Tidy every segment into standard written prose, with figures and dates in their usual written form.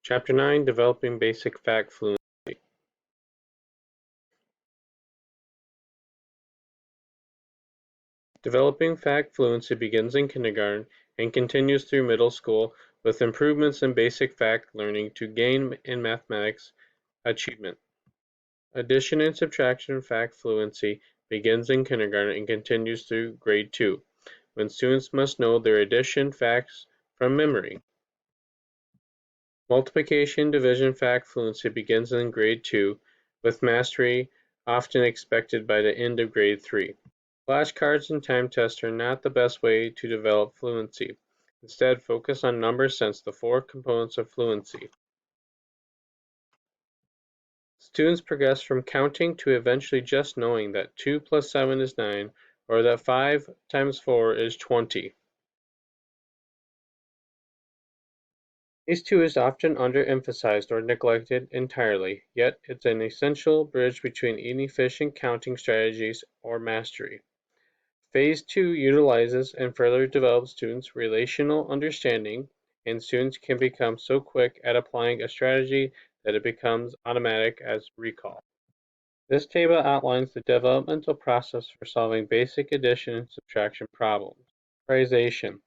Chapter 9, Developing Basic Fact Fluency. Developing fact fluency begins in kindergarten and continues through middle school with improvements in basic fact learning to gain in mathematics achievement. Addition and subtraction fact fluency begins in kindergarten and continues through grade 2, when students must know their addition facts from memory. Multiplication division fact fluency begins in grade 2, with mastery often expected by the end of grade 3. Flashcards and time tests are not the best way to develop fluency. Instead, focus on numbers since the 4 components of fluency. Students progress from counting to eventually just knowing that 2 plus 7 is 9, or that 5 times 4 is 20. Phase 2 is often underemphasized or neglected entirely, yet it's an essential bridge between inefficient counting strategies or mastery. Phase 2 utilizes and further develops students' relational understanding, and students can become so quick at applying a strategy that it becomes automatic as recall. This table outlines the developmental process for solving basic addition and subtraction problems. Memorization.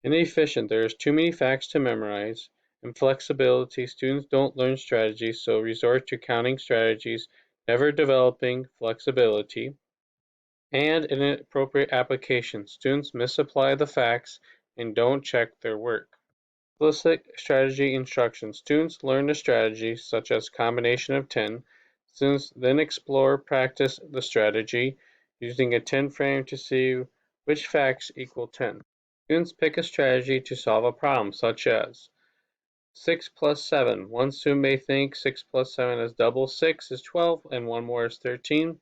Inefficient, there is too many facts to memorize. Inflexibility, students don't learn strategies, so resort to counting strategies, never developing flexibility. And inappropriate application, students misapply the facts and don't check their work. Explicit strategy instruction, students learn a strategy such as combination of 10. Students then practice the strategy using a 10 frame to see which facts equal 10. Students pick a strategy to solve a problem such as 6 plus 7. One student may think 6 plus 7 is double 6 is 12 and one more is 13.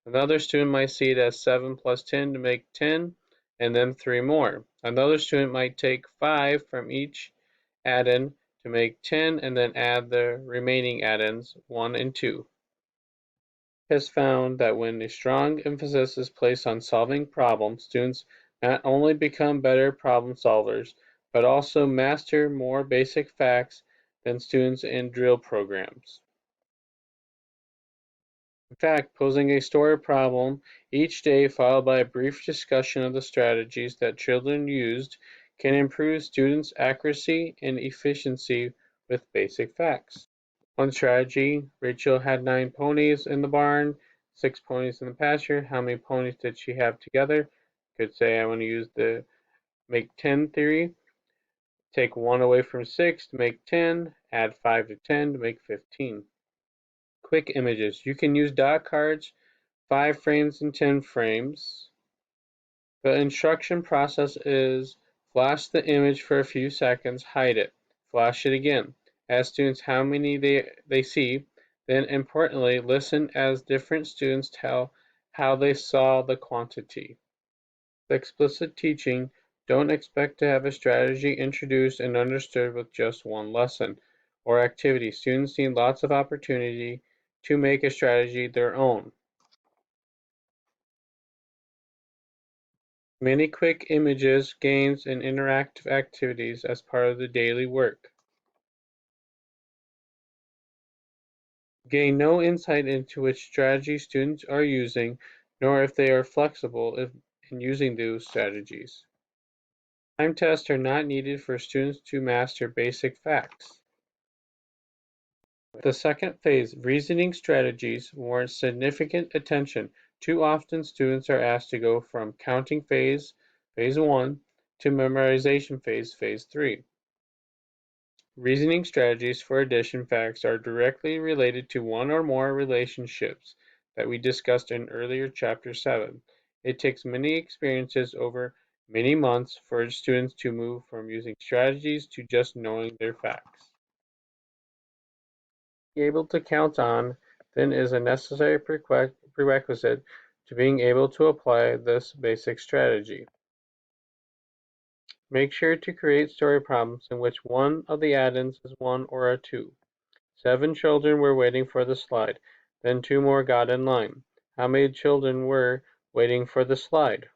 Another student might see it as 7 plus 10 to make 10 and then 3 more. Another student might take 5 from each add-in to make 10 and then add the remaining add-ins 1 and 2. Has found that when a strong emphasis is placed on solving problems, students not only become better problem solvers, but also master more basic facts than students in drill programs. In fact, posing a story problem each day followed by a brief discussion of the strategies that children used can improve students' accuracy and efficiency with basic facts. One strategy, Rachel had 9 ponies in the barn, 6 ponies in the pasture. How many ponies did she have together? Could say I want to use the make 10 theory. Take 1 away from 6 to make 10, add 5 to 10 to make 15. Quick images. You can use dot cards, 5 frames and 10 frames. The instruction process is flash the image for a few seconds, hide it, flash it again. Ask students how many they see, then importantly, listen as different students tell how they saw the quantity. The explicit teaching, don't expect to have a strategy introduced and understood with just one lesson or activity. Students need lots of opportunity to make a strategy their own. Many quick images, games, and interactive activities as part of the daily work. Gain no insight into which strategy students are using, nor if they are flexible in using those strategies. Time tests are not needed for students to master basic facts. The second phase, reasoning strategies, warrants significant attention. Too often students are asked to go from counting phase 1, to memorization phase 3. Reasoning strategies for addition facts are directly related to one or more relationships that we discussed in earlier chapter 7. It takes many experiences over many months for students to move from using strategies to just knowing their facts. Being able to count on, then, is a necessary prerequisite to being able to apply this basic strategy. Make sure to create story problems in which one of the add-ins is 1 or a 2. 7 children were waiting for the slide. Then 2 more got in line. How many children were waiting for the slide?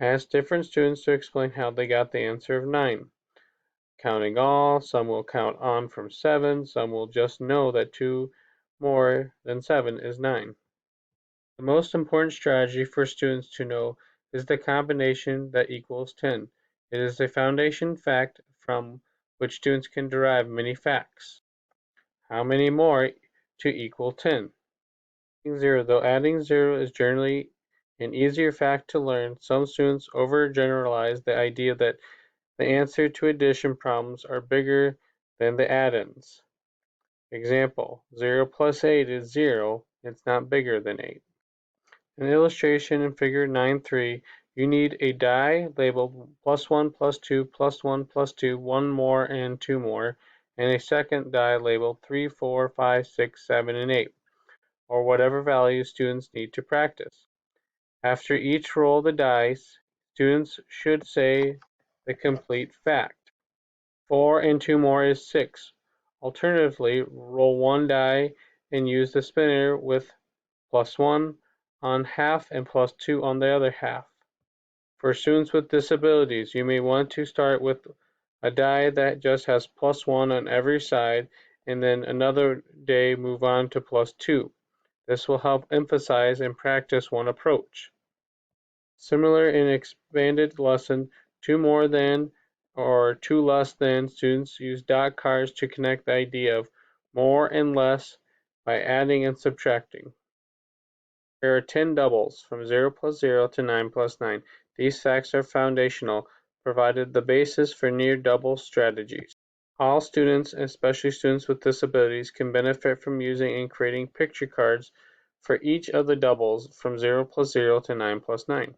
Ask different students to explain how they got the answer of 9. counting all, some will count on from 7, some will just know that 2 more than 7 is 9. The most important strategy for students to know is the combination that equals 10. It is a foundation fact from which students can derive many facts. How many more to equal 10? 0. Though adding 0 is generally an easier fact to learn, some students overgeneralize the idea that the answer to addition problems are bigger than the add-ins. Example, 0 plus 8 is 0, it's not bigger than 8. In illustration in figure 9.3, you need a die labeled plus 1 plus 2 plus 1 plus 2, 1 more and 2 more, and a second die labeled 3, 4, 5, 6, 7, and 8, or whatever values students need to practice. After each roll of the dice, students should say the complete fact. 4 and 2 more is 6. Alternatively, roll one die and use the spinner with +1 on half and +2 on the other half. For students with disabilities, you may want to start with a die that just has +1 on every side, and then another day move on to +2. This will help emphasize and practice one approach. Similar in expanded lesson, 2 more than or 2 less than, students use dot cards to connect the idea of more and less by adding and subtracting. There are 10 doubles, from 0 plus 0 to 9 plus 9. These facts are foundational, provided the basis for near double strategies. All students, especially students with disabilities, can benefit from using and creating picture cards for each of the doubles from 0 plus 0 to 9 plus 9.